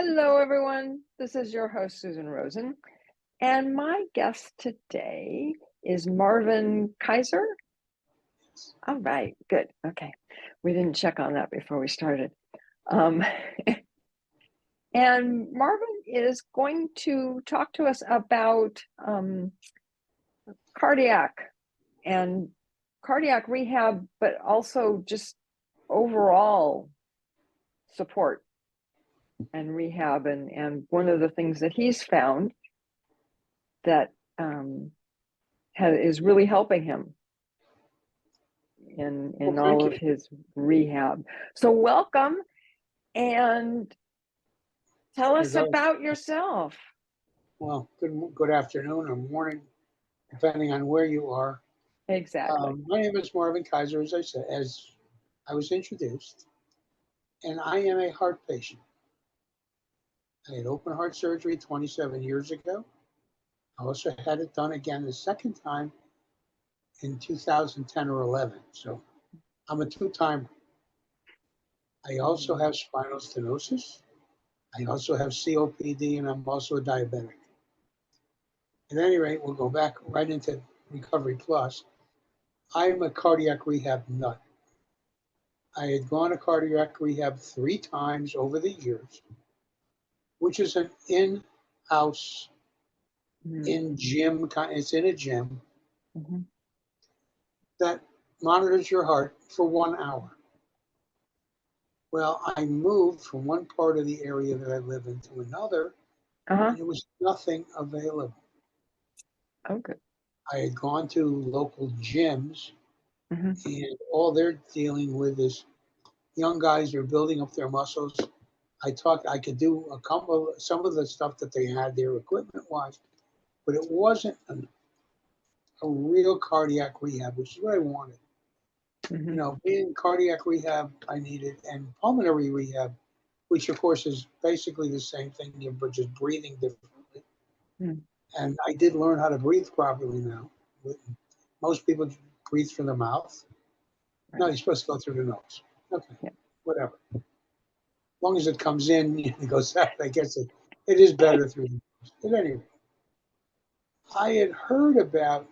Hello, everyone. This is your host, Susan Rosen. And my guest today is Marvin Keyser. All right, good. Okay. We didn't check on that before we started. And Marvin is going to talk to us about cardiac rehab, but also just overall support and rehab. And one of the things that he's found that is really helping him in all of his rehab. So welcome, and tell us about yourself. Well, good afternoon or morning, depending on where you are. Exactly. My name is Marvin Keyser, as I said, as I was introduced, and I am a heart patient. I had open heart surgery 27 years ago. I also had it done again the second time in 2010 or 11. So I'm a two-timer. I also have spinal stenosis. I also have COPD, and I'm also a diabetic. At any rate, we'll go back right into Recovery Plus. I'm a cardiac rehab nut. I had gone to cardiac rehab 3 times over the years, which is an in-house, in-gym, it's in a gym that monitors your heart for 1 hour. Well, I moved from one part of the area that I live in to another, and there was nothing available. Okay. I had gone to local gyms, and all they're dealing with is young guys are building up their muscles. I could do some of the stuff that they had there equipment-wise, but it wasn't a real cardiac rehab, which is what I wanted. You know, being cardiac rehab, I needed, and pulmonary rehab, which of course is basically the same thing, but just breathing differently. And I did learn how to breathe properly now. Most people breathe through the mouth. No, you're supposed to go through the nose. Okay, whatever. As long as it comes in, it goes out. I guess it is better through the nose. But anyway, I had heard about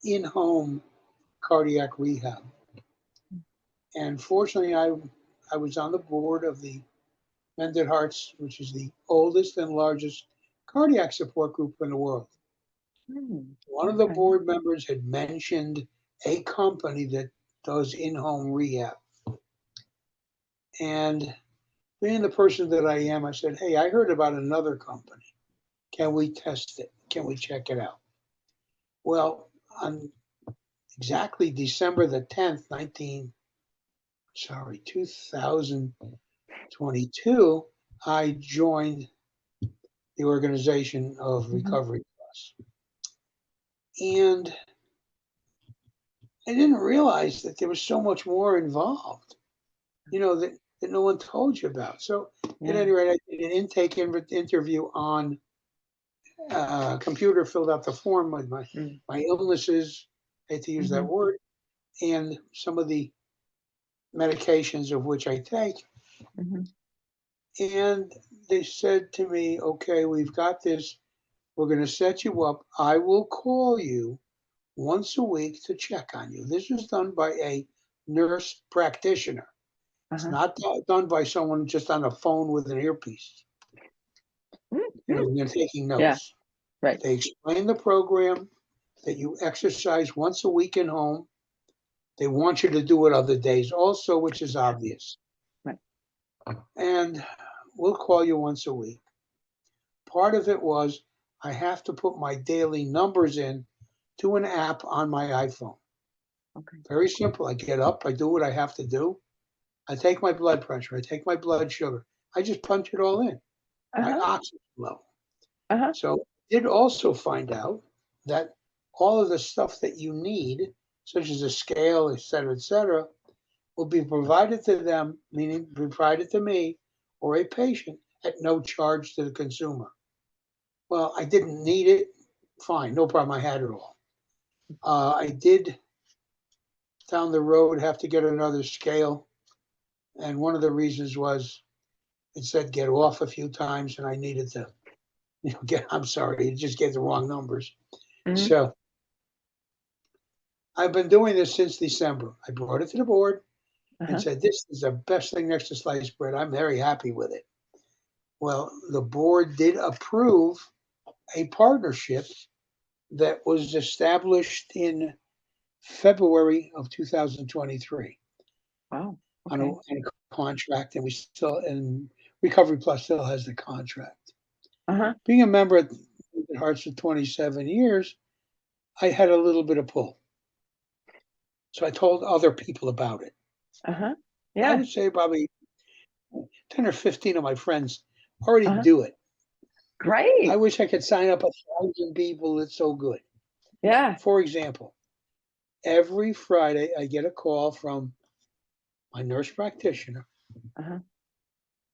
in-home cardiac rehab. And fortunately, I was on the board of the Mended Hearts, which is the oldest and largest cardiac support group in the world. One of the board members had mentioned a company that does in-home rehab. And being the person that I am, I said, hey, I heard about another company. Can we test it? Can we check it out? Well, on exactly December the 10th, 2022, I joined the organization of Recovery Plus. And I didn't realize that there was so much more involved, you know, that no one told you about. So at any rate, I did an intake interview on computer, filled out the form with my illnesses, I hate to use that word, and some of the medications of which I take. And they said to me, okay, we've got this. We're going to set you up. I will call you once a week to check on you. This was done by a nurse practitioner. It's not done by someone just on a phone with an earpiece. You know, they're taking notes. Yeah. Right. They explain the program, that you exercise once a week in home. They want you to do it other days also, which is obvious. Right. And we'll call you once a week. Part of it was I have to put my daily numbers in to an app on my iPhone. Okay. Very simple. I get up, I do what I have to do. I take my blood pressure, I take my blood sugar. I just punch it all in. My oxygen level. So I did also find out that all of the stuff that you need, such as a scale, et cetera, will be provided to them, meaning provided to me or a patient at no charge to the consumer. Well, I didn't need it. Fine, no problem. I had it all. I did down the road have to get another scale. And one of the reasons was it said get off a few times, and I needed to, I'm sorry, it just gave the wrong numbers. Mm-hmm. So I've been doing this since December. I brought it to the board and said, this is the best thing next to sliced bread. I'm very happy with it. Well, the board did approve a partnership that was established in February of 2023. Wow. On Okay. a contract, and Recovery Plus still has the contract. Being a member at Hearts for 27 years, I had a little bit of pull. So I told other people about it. Yeah. I would say probably 10 or 15 of my friends already do it. Great. I wish I could sign up 1,000 people. It's so good. Yeah. For example, every Friday I get a call from my nurse practitioner.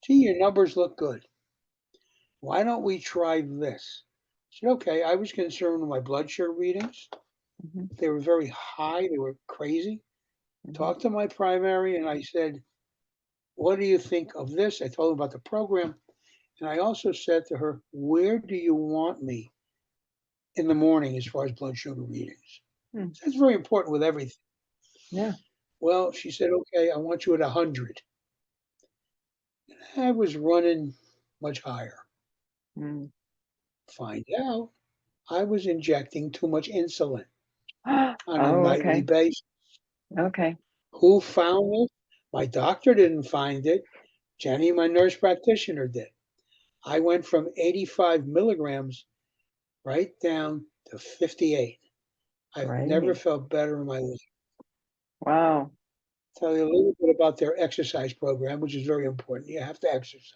Gee, your numbers look good. Why don't we try this? I said, okay. I was concerned with my blood sugar readings. They were very high. They were crazy. Talked to my primary and I said, what do you think of this? I told him about the program. And I also said to her, where do you want me in the morning as far as blood sugar readings? So that's very important with everything. Yeah. Well, she said, okay, I want you at 100. I was running much higher. Find out I was injecting too much insulin on a nightly basis. Okay. Who found it? My doctor didn't find it. Jenny, my nurse practitioner, did. I went from 85 milligrams right down to 58. I've never felt better in my life. Wow. Tell you a little bit about their exercise program, which is very important. You have to exercise.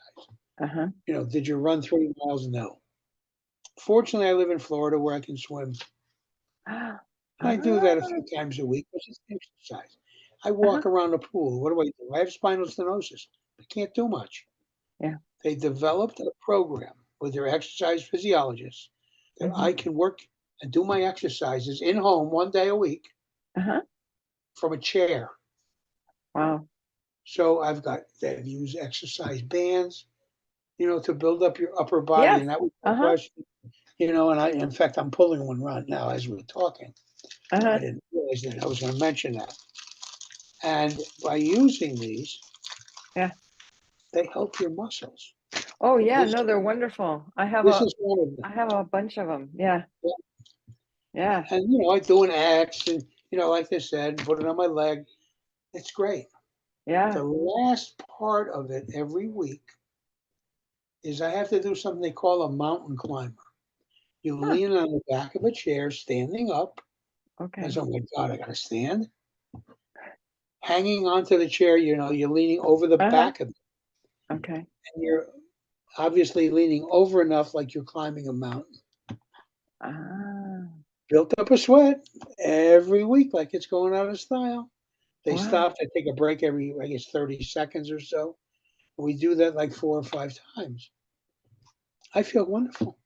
Did you run 3 miles? No. Fortunately, I live in Florida where I can swim. And I do that a few times a week, which is exercise. I walk around the pool. What do? I have spinal stenosis. I can't do much. Yeah. They developed a program with their exercise physiologists that I can work and do my exercises in home 1 day a week from a chair. Wow. So they've used exercise bands, to build up your upper body. And that was my question, and in fact, I'm pulling one right now as we're talking. I didn't realize that I was going to mention that. And by using these, they help your muscles. Oh yeah, no, they're wonderful. This is one of them. I have a bunch of them. Yeah. Yeah. And I do an X, and like I said, put it on my leg. It's great. Yeah. The last part of it every week is I have to do something they call a mountain climber. You lean on the back of a chair, standing up. Okay. I said, oh my God, I got to stand. Hanging onto the chair, you're leaning over the back of it. Okay. And you're obviously leaning over enough like you're climbing a mountain. Built up a sweat every week like it's going out of style. They stop to take a break every, I guess, 30 seconds or so. We do that like 4 or 5 times. I feel wonderful.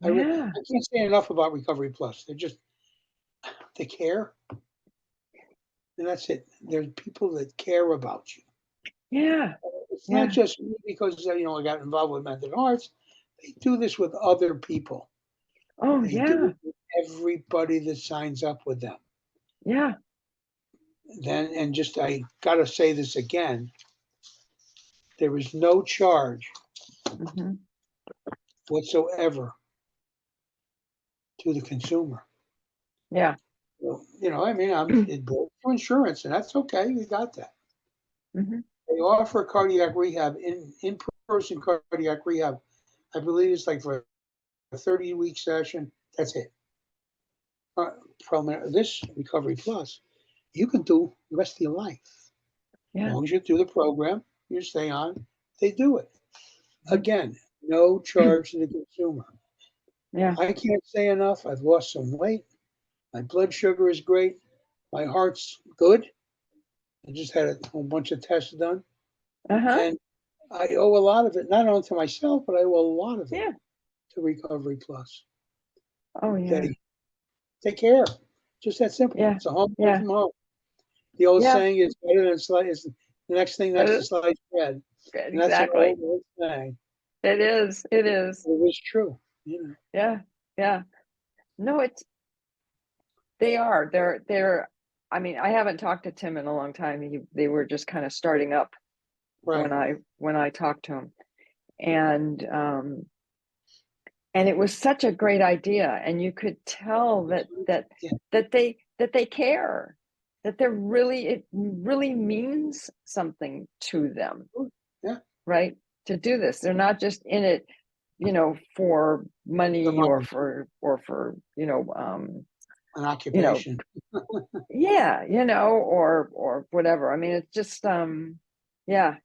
I can't say enough about Recovery Plus. They care. And that's it. There's people that care about you. Yeah. It's not just me because, I got involved with Mental Hearts. They do this with other people. Oh, They do it with everybody that signs up with them. Yeah. I got to say this again. There is no charge whatsoever to the consumer. Yeah. It billed for insurance, and that's okay. We got that. They offer cardiac rehab, in-person cardiac rehab. I believe it's like for a 30-week session. That's it. From this Recovery Plus, you can do the rest of your life. As long as you do the program, you stay on, they do it. Again, no charge to the consumer. Yeah. I can't say enough. I've lost some weight. My blood sugar is great. My heart's good. I just had a whole bunch of tests done. And I owe a lot of it, not only to myself, but I owe a lot of it to Recovery Plus. Oh, yeah. They take care. Just that simple. Yeah. It's a home from home. The old saying is better than The next thing next to sliced bread. And that's an Exactly. old saying. It is. It is. It was true. You know. Yeah. Yeah. No, they are. They're, I mean, I haven't talked to Tim in a long time. They were just kind of starting up Right. when I talked to him. And it was such a great idea. And you could tell Yeah. that they care, that it really means something to them. Yeah. Right? To do this. They're not just in it, for The money or money, for, an you know, occupation. yeah, or whatever. I mean, it's just, yeah,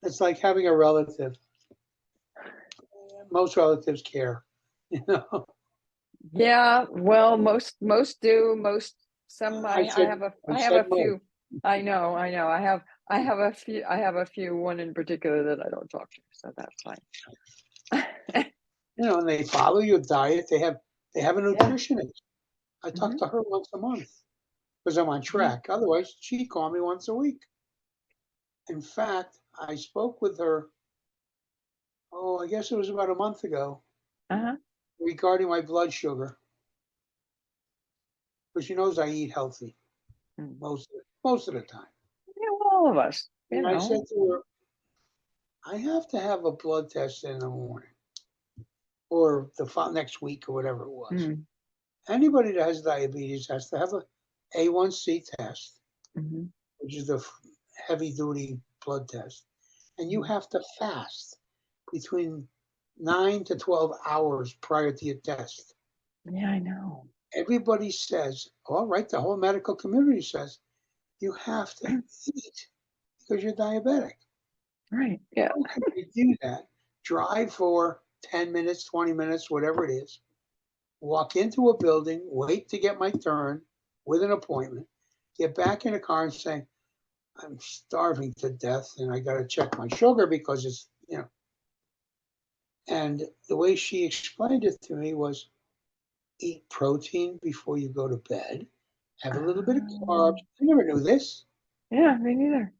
It's like having a relative. Most relatives care. You know. yeah. Well, most do. Some I I have said a most. few. I know. I have a few. I have a few. One in particular that I don't talk to, so that's fine. You know, and they follow your diet. They have a Yeah. nutritionist. I talk Hmm. to her once a month because I'm on track. Otherwise, she'd call me once a week. In fact, I spoke with her, oh, I guess it was about a month ago, Uh-huh. regarding my blood sugar. Because she knows I eat healthy Mm. most of the time. Yeah, well, all of us, And I said to her, I have to have a blood test in the morning or the next week or whatever it was. Mm. Anybody that has diabetes has to have a A1C test, Mm-hmm. which is the heavy duty blood test. And you have to fast between 9 to 12 hours prior to your test. Yeah, I know. Everybody says, all right, the whole medical community says, you have to eat because you're diabetic. Right. Yeah. How can you do that? Drive for 10 minutes, 20 minutes, whatever it is, walk into a building, wait to get my turn with an appointment, get back in the car and say, I'm starving to death and I got to check my sugar because it's, you know. And the way she explained it to me was eat protein before you go to bed, have a little bit of carbs. I never knew this. Yeah, me neither.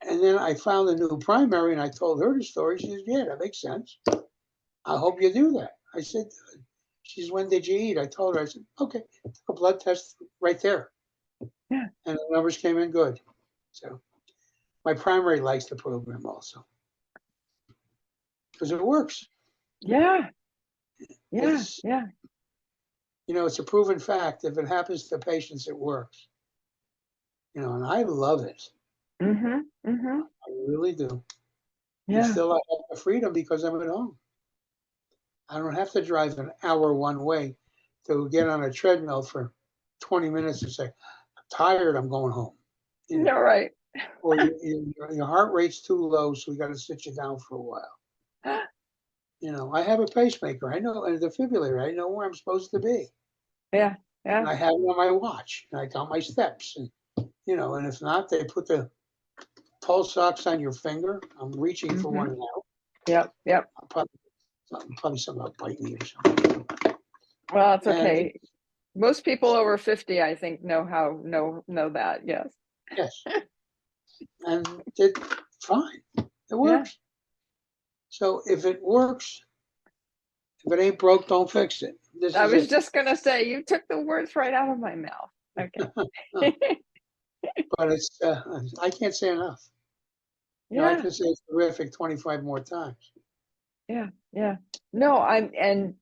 And then I found a new primary and I told her the story. She says, yeah, that makes sense. I hope you do that. I said, she says, when did you eat? I told her, I said, okay, took a blood test right there. Yeah. And the numbers came in good. So my primary likes the program also because it works. Yeah. Yeah. It's, Yeah. it's a proven fact. If it happens to patients, it works. And I love it. Mm-hmm. Mm-hmm. I really do. And Yeah. still I have the freedom because I'm at home. I don't have to drive an hour one way to get on a treadmill for 20 minutes and say, I'm tired, I'm going home. No, right. Or your heart rate's too low, so we got to sit you down for a while. I have a pacemaker. I know, and a defibrillator. I know where I'm supposed to be. Yeah. Yeah. And I have it on my watch, and I count my steps. And if not, they put the pulse ox on your finger. I'm reaching for Mm-hmm. one now. Yep. Yep. Probably something about bite me or something. Well, it's And okay. Most people over 50, I think, know that. Yes. yes, and it fine. It Yeah. works. So if it works, if it ain't broke, don't fix it. This I is was it. just gonna say you took the words right out of my mouth. Okay. But it's I can't say enough. I Yeah. can say it's terrific 25 more times. Yeah. Yeah. No, and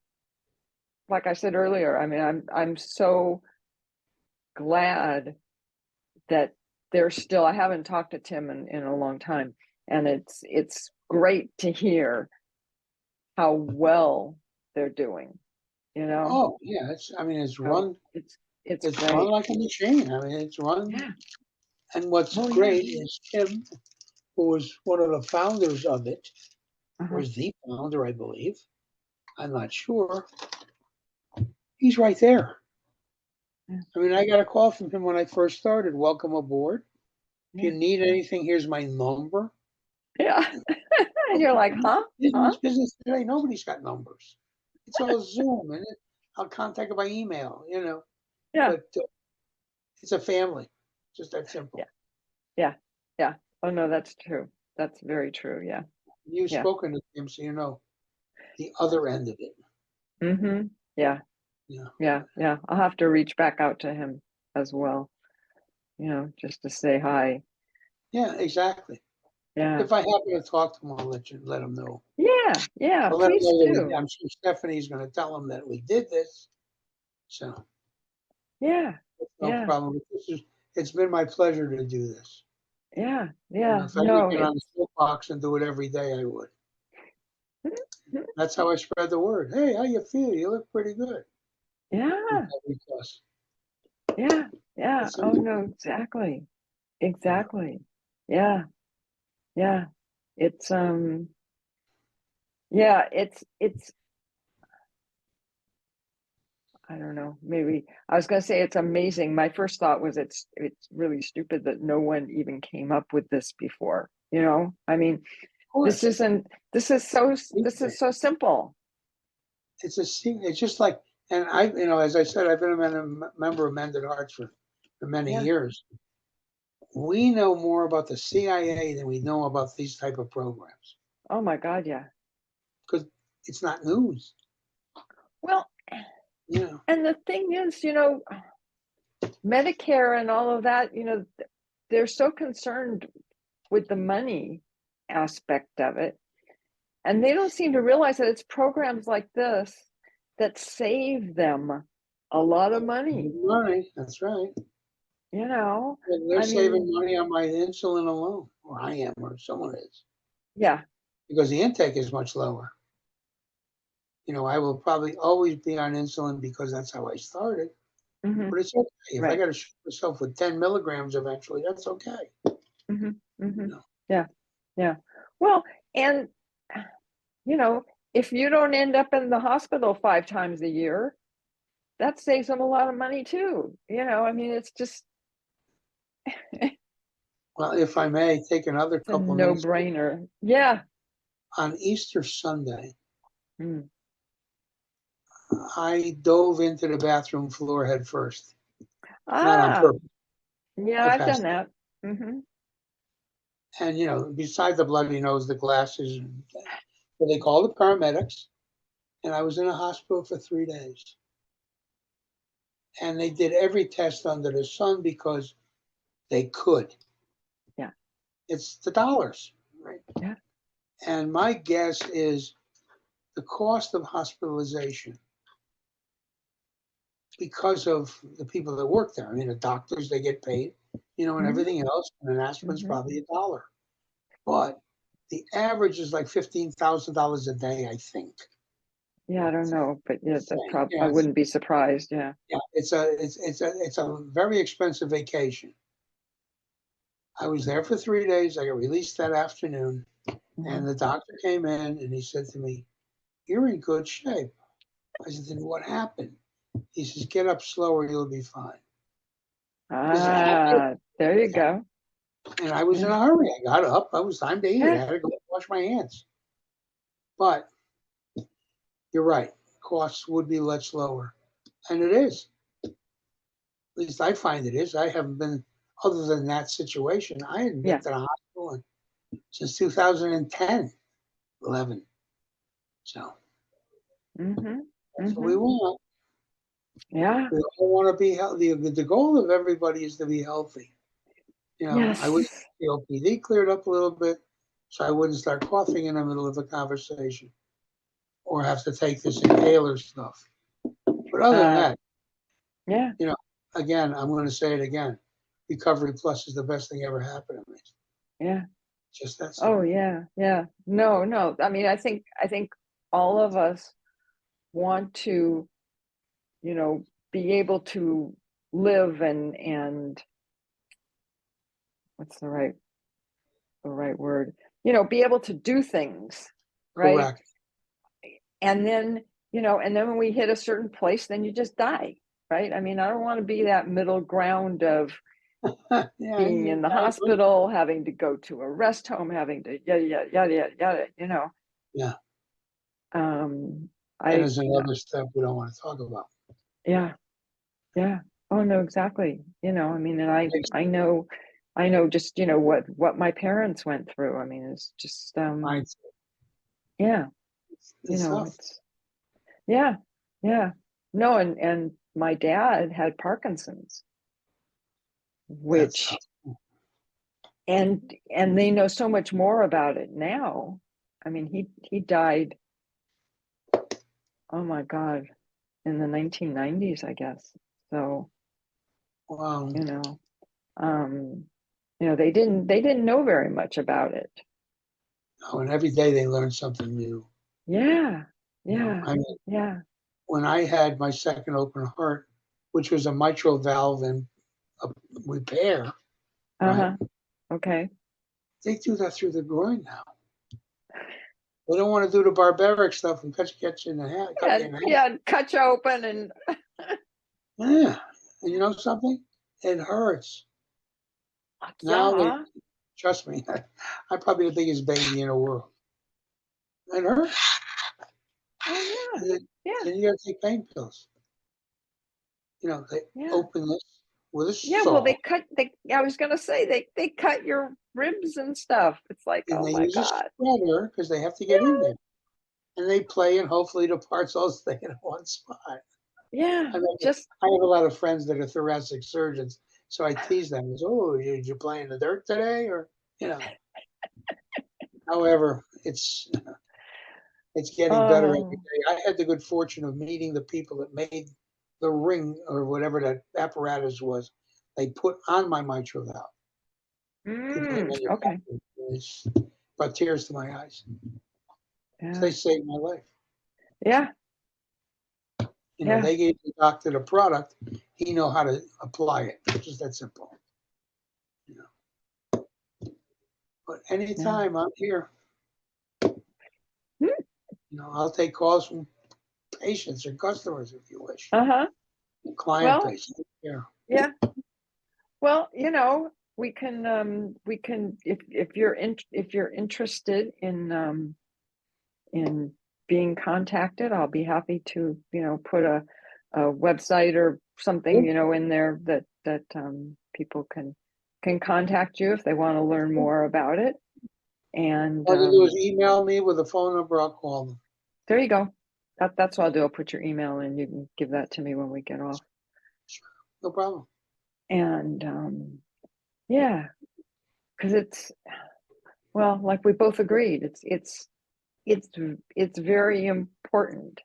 like I said earlier, I mean, I'm so glad that there's still, I haven't talked to Tim in a long time, and it's great to hear how well they're doing, Oh yeah, it's how run. it's It's run great. like a machine. It's run. Yeah. And what's Oh yeah. great is Tim, who was one of the founders of it, Uh-huh. was the founder, I believe. I'm not sure. He's right there. Yeah. I got a call from him when I first started. Welcome aboard. If you Yeah. need anything, here's my number. Yeah. And you're like, huh? In Huh? this business today, nobody's got numbers. It's all Zoom, and I'll contact it by email. Yeah. But it's a family, just that simple. Yeah. Yeah. Yeah. Oh, no, that's true. That's very true. Yeah. You've Yeah. spoken to him, so you know the other end of it. Mm-hmm. Yeah. Yeah. Yeah. Yeah. I'll have to reach back out to him as well, just to say hi. Yeah, exactly. Yeah. If I happen to talk to him, I'll let him know. Yeah. Yeah. I'll let him Please know that do. I'm sure Stephanie's going to tell him that we did this. So Yeah. it's no Yeah. problem. It's been my pleasure to do this. Yeah. You know, Yeah. if I could No, get on the it's soapbox and do it every day, I would. That's how I spread the word. Hey, how you feel? You look pretty good. yeah. Recovery Plus. Yeah. Yeah. It's Oh, simple. no, exactly. Yeah. Exactly. Yeah. Yeah. It's yeah, it's I don't know, maybe I was gonna say it's amazing. My first thought was it's really stupid that no one even came up with this before, I mean, Of course. this is so simple. It's just like, and as I said, I've been a member of Mended Hearts for many Yeah. years. We know more about the CIA than we know about these type of programs Oh my God, yeah. because it's not news. Well, You know, and the thing is, Medicare and all of that, they're so concerned with the money aspect of it. And they don't seem to realize that it's programs like this that save them a lot of money, money. That's right. you know? And they're I saving mean, money on my insulin alone, or I am, or someone is, yeah. because the intake is much lower. I will probably always be on insulin because that's how I started. Hmm. But it's okay. If I Right. got to shoot myself with 10 milligrams eventually, that's okay. Hmm. Hmm. You know, Yeah. Yeah. Well, and, you know, if you don't end up in the hospital 5 times a year, that saves them a lot of money too. I mean, it's just, it's well, if I may take another a couple of minutes, no-brainer. Yeah. on Easter Sunday, Mm. I dove into the bathroom floor head first, not on Ah, purpose. yeah, I I've done passed that. Hmm. out. And, beside the bloody nose, the glasses, so they called the paramedics, and I was in a hospital for 3 days. And they did every test under the sun because they could. Yeah. It's the dollars, right? Yeah. And my guess is the cost of hospitalization because of the people that work there. I mean, the doctors, they get paid, and Hmm. everything else. And an aspirin's Hmm. probably $1. But the average is like $15,000 a day, I think. Yeah, I don't know, but yeah, I It's, wouldn't be surprised. Yeah. yeah, it's a very expensive vacation. I was there for 3 days. I got released that afternoon, Hmm. and the doctor came in and he said to me, "You're in good shape." I said, "Then what happened?" He says, "Get up slower, you'll be fine." Because There you go. and I was in Yeah. a hurry. I got up. I was time to eat. I Yeah. had to go wash my hands. But you're right. Costs would be much lower. And it is. At least I find it is. I haven't been, other than that situation, I hadn't been Yeah. to the hospital since 2010, 11. So Hmm. that's what we Hmm. want. Yeah. We all want to be healthy. The goal of everybody is to be healthy. I wish Yes. COPD cleared up a little bit so I wouldn't start coughing in the middle of a conversation or have to take this inhaler stuff. But other than Uh, that, yeah. you know, again, I'm going to say it again. Recovery Plus is the best thing ever happened to me. Yeah. Just that Oh, simple. yeah. Yeah. No, no. I mean, I think all of us want to, be able to live and what's the right word? Be able to do things, right? Correct. And then when we hit a certain place, then you just die, right? I mean, I don't want to be that middle ground of Yeah, being in the I agree. hospital, having to go to a rest home, having to yada yada yada yada, Yeah. Um, That I is another step we don't want to talk about. yeah, yeah. Oh no, exactly. I mean, and I Makes I know I know just, what my parents went through. I mean, it's just, Mindset. yeah, It's tough. yeah, yeah. No, and my dad had Parkinson's, That's which, tough. and they know so much more about it now. I mean, he died, oh my God, in the 1990s, I guess. So, Wow. um, they didn't know very much about it. Oh, and every day they learn something new. Yeah, You know, yeah, I mean, yeah. when I had my second open heart, which was a mitral valve and a repair, right? Uh-huh. Okay. They do that through the groin now. They don't want to do the barbaric stuff and cut you in the half, cut you Yeah, in half. yeah, cut you open and Yeah. And you know something? It hurts. Now they yeah. trust me. I'm probably the biggest baby in the world. It hurts. Oh yeah. And Yeah. then you got to take pain pills. They Yeah. open this with a Yeah, well saw I was gonna say they cut your ribs and stuff. It's like, and oh they my use a God. spreader because they have to get in Yeah, there. And they play, and hopefully the parts all stay in one spot. yeah. Just I have a lot of friends that are thoracic surgeons, so I tease them. Oh, did you play in the dirt today, or you know? However, it's getting better every oh. day. I had the good fortune of meeting the people that made the ring or whatever that apparatus was. They put on my mitral valve. People that Okay. manufactured it. It's brought tears to my eyes. Yeah. They saved my life. Yeah. Yeah. They gave the doctor the product. He know how to apply it. It's just that simple. You know. But Yeah. anytime I'm here, Hmm. I'll take calls from patients or customers if you wish. Uh-huh. Client Well, base. Yeah. yeah. Well, we can if you're interested in being contacted, I'll be happy to, put a website or something, in there that people can contact you if they want to learn more about it. And All you do is email me with a phone number. I'll call them. there you go. That's what I'll do. I'll put your email in. You can give that to me when we get off. Sure. No problem. And yeah, because well, like we both agreed, it's very important.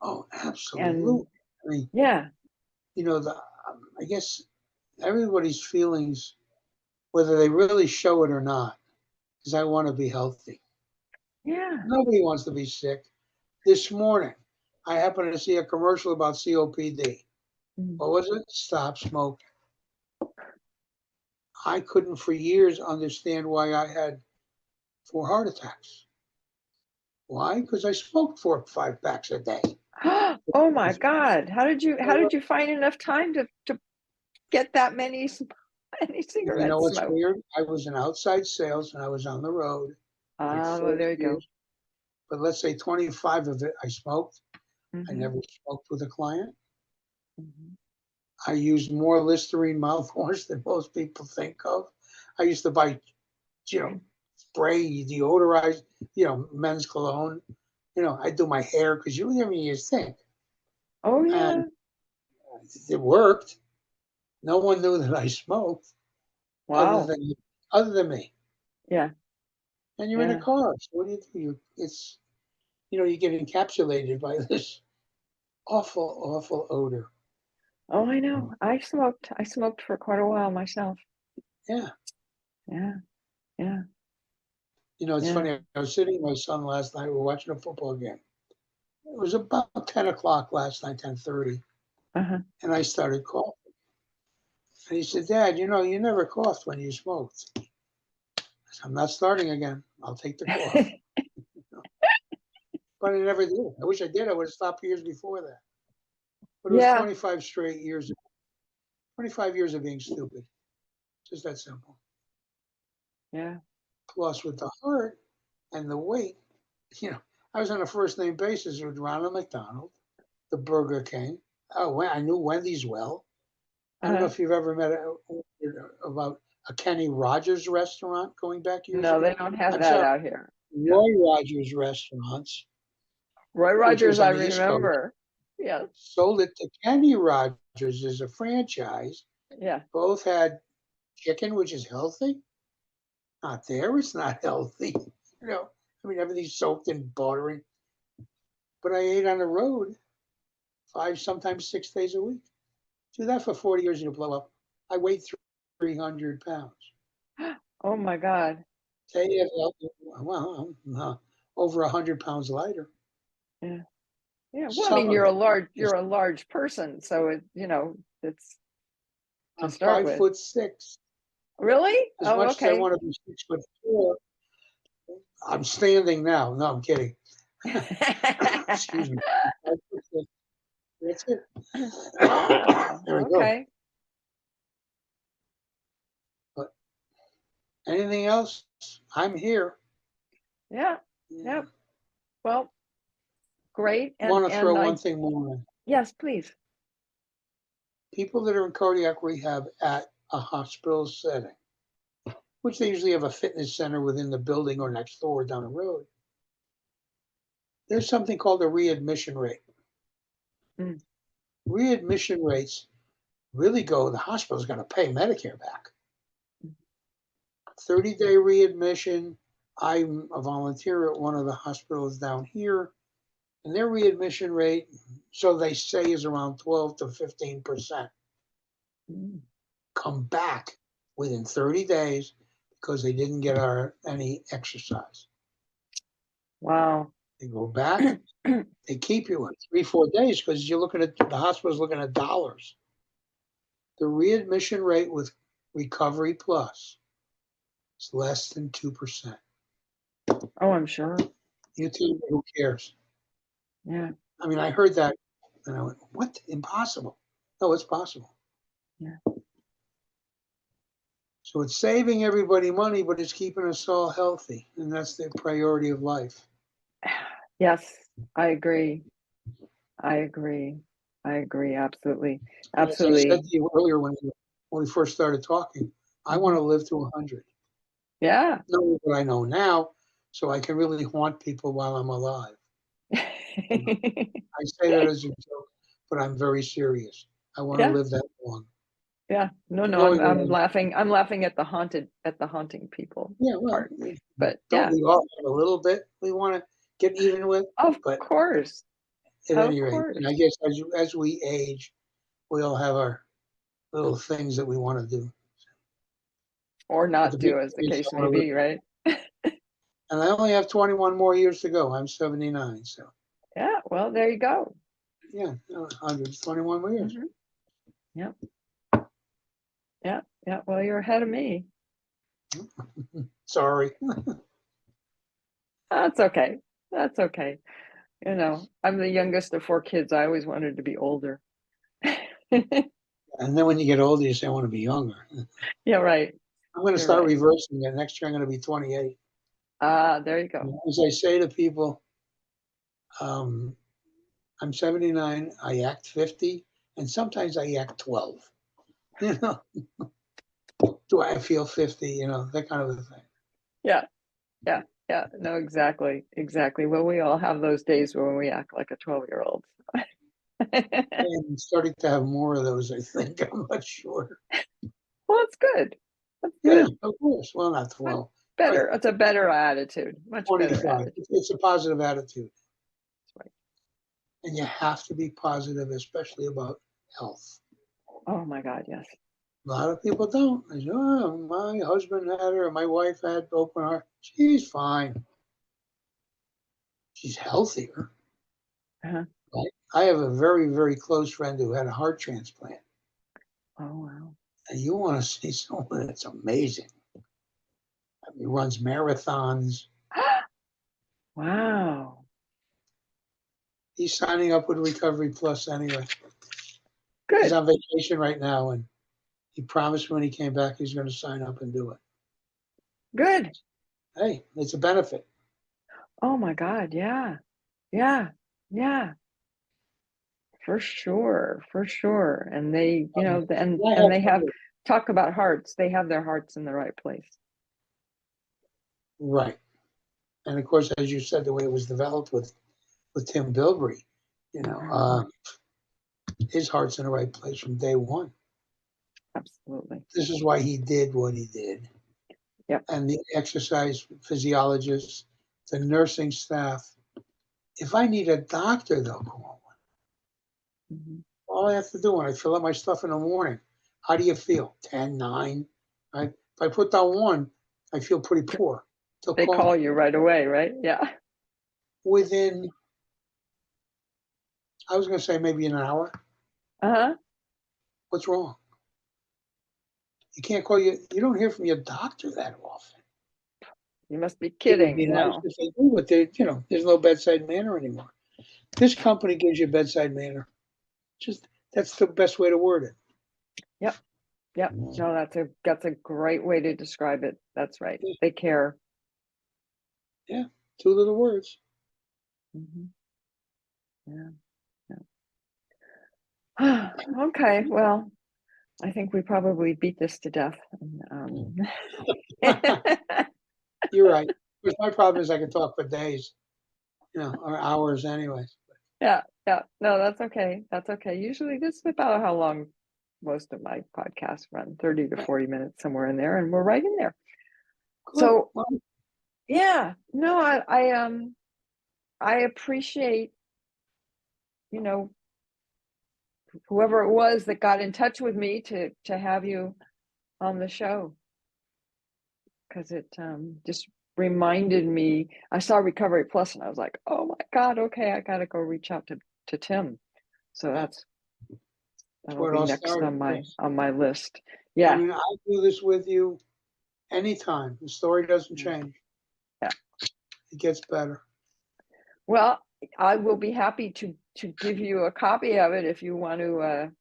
Oh, absolutely. And I mean, yeah, I guess everybody's feelings, whether they really show it or not, is I want to be healthy. yeah. Nobody wants to be sick. This morning, I happened to see a commercial about COPD. Mm. What was it? Stop smoking. I couldn't for years understand why I had 4 heart attacks. Why? Because I smoked 4 or 5 packs a day. Oh my God. How did you find enough time to get that many You know cigarettes what's smoked? weird? I was in outside sales and I was on the road like Ah, well, 40 there you go. years. But let's say 25 of it I smoked. I Hmm. never smoked with a client. Hmm. I used more Listerine mouthwash than most people think of. I used to buy, spray, deodorize, men's cologne. I do my hair because you never you think. Oh And yeah. it worked. No one knew that I smoked other Wow. than other than me. Yeah. And you're in a Yeah. car. So what do you do? You get encapsulated by this awful, awful odor. Oh, I know. I smoked for quite a while myself. Yeah. Yeah. Yeah. It's Yeah. funny. I was sitting with my son last night. We were watching a football game. It was about 10 o'clock last night, 10:30. Uh-huh. And I started coughing. And he said, Dad, you never coughed when you smoked. I said, I'm not starting again. I'll take the cough. But I never did. I wish I did. I would have stopped years before that. But it was Yeah. 25 straight years, 25 years of being stupid. Just that simple. Yeah. Plus, with the heart and the weight, I was on a first name basis with Ronald McDonald, the Burger King. Oh, I knew Wendy's well. I don't know Uh-huh. if you've ever met about a Kenny Rogers restaurant going back years No, ago. they don't have I'm that sorry, out here. Yeah. Roy Rogers restaurants, Roy which was Rogers, I on the East Coast, remember. Yeah. sold it to Kenny Rogers as a franchise. Yeah. Both had chicken, which is healthy. Not there, it's not healthy. I mean, everything's soaked in butter. But I ate on the road 5, sometimes 6 days a week. Do that for 40 years, you blow up. I weighed 300 pounds. Oh my God. Today, well, over 100 pounds lighter. Yeah. Yeah. Well, I Some mean, of it. you're a large person, so it's to I'm start five with. foot six. Really? As Oh, much as I okay. want to be 6'4", I'm standing now. No, I'm kidding. Excuse me. 5'6". That's it. Wow. There we go. Okay. But anything else? I'm here. Yeah. Yeah. Yep. Well, great. I want to throw And one thing more in. yes, please. People that are in cardiac rehab at a hospital setting, which they usually have a fitness center within the building or next door or down the road, there's something called a readmission rate. Mm. Readmission rates really the hospital's going to pay Medicare back. 30-day readmission. I'm a volunteer at one of the hospitals down here, and their readmission rate, so they say, is around 12 to 15%. Mm. Come back within 30 days because they didn't get any exercise. Wow. They go back, they keep you in 3-4 days because you're looking at the hospital's looking at dollars. The readmission rate with Recovery Plus is less than 2%. Oh, I'm sure. You tell me, who cares? Yeah. I mean, I heard that and I went, what? Impossible. No, it's possible. Yeah. So it's saving everybody money, but it's keeping us all healthy. And that's the priority of life. Yes, I agree. I agree. I agree. Absolutely. And as I said Absolutely. to you earlier when we first started talking, I want to live to 100. Yeah. Knowing what I know now, so I can really haunt people while I'm alive. I say that as a joke, but I'm very serious. I want to Yeah. live that long. Yeah. No, Knowing what I'm laughing. I'm laughing at the haunting people yeah, well, part. But don't yeah, we all have a little bit we want to get even with? of But course. at Of any rate, course. and I guess as we age, we all have our little things that we want to do. Or But the not big do, as the thing is case I may want to live, be, right? and I only have 21 more years to go. I'm 79, so Yeah, well, there you go. yeah, 121 more years. Hmm. Yep. Yeah. Yeah. Well, you're ahead of me. Sorry. That's okay. That's okay. I'm the youngest of 4 kids. I always wanted to be older. And then when you get older, you say, I want to be younger. Yeah, right. I'm going to You're start right. reversing it. Next year, I'm going to be 28. There you go. As I say to people, um, I'm 79, I act 50, and sometimes I act 12. You know, do I feel 50? That kind of a thing. Yeah. Yeah. Yeah. No, exactly. Exactly. Well, we all have those days when we act like a 12-year-old. I'm starting to have more of those, I think. I'm not sure. Well, it's good. That's Yeah, good. of course. Well, not 12. Better. It's a better attitude. Much better 25. attitude. It's a positive attitude. That's right. And you have to be positive, especially about health. Oh my God, yes. A lot of people don't. They say, oh, my husband had her, my wife had open heart. She's fine. She's healthier. Uh-huh. Right? I have a very, very close friend who had a heart transplant. Oh wow. And you want to see someone that's amazing. I mean, he runs marathons. Wow. He's signing up with Recovery Plus anyway. He's Good. on vacation right now, and he promised when he came back he's going to sign up and do it. Good. Hey, it's a benefit. Oh my God. Yeah. Yeah. Yeah. For sure. For sure. And they, I and they have have talk about hearts, they have their hearts in the right place. Right. And of course, as you said, the way it was developed with Tim Bilbrey, his heart's in the right place from day one. Absolutely. This is why he did what he did. Yep. And the exercise physiologists, the nursing staff. If I need a doctor, they'll call one. Mm-hmm. All I have to do when I fill out my stuff in the morning, how do you feel? 10, 9, right? If I put down 1, I feel pretty poor. They call you right away, right? Yeah. Within, I was going to say maybe an hour. Uh-huh. What's wrong? You can't call you don't hear from your doctor that often. You must be It would kidding. be nice No. if they do, but there's no bedside manner anymore. This company gives you bedside manner. Just that's the best way to word it. Yep. No, that's a great way to describe it. That's right. They care. Yeah, 2 little words. Mm-hmm. Yeah. Okay. Well, I think we probably beat this to death. You're right. Because my problem is I can talk for days, or hours anyways. Yeah. No, that's okay. That's okay. Usually this is about how long most of my podcasts run, 30 to 40 minutes, somewhere in there, and we're right in there. Good. So Well, yeah, no, I appreciate, whoever it was that got in touch with me to have you on the show, because it just reminded me. I saw Recovery Plus and I was like, oh my God, okay, I gotta go reach out to Tim. So that'll where it be all next started. on my list. I Yeah. mean, I'll do this with you anytime. The story doesn't change. Yeah. It gets better. Well, I will be happy to give you a copy of it if you want to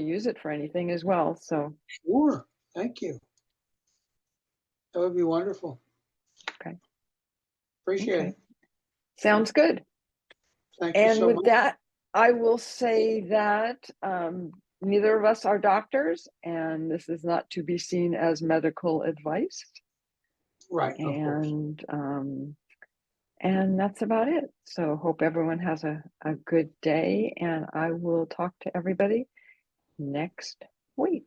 use it for anything as well. So Sure. Thank you. That would be wonderful. okay. Appreciate it. Sounds good. Thank you And so with much. that, I will say that neither of us are doctors, and this is not to be seen as medical advice. Right, of course. And that's about it. So hope everyone has a good day, and I will talk to everybody next week.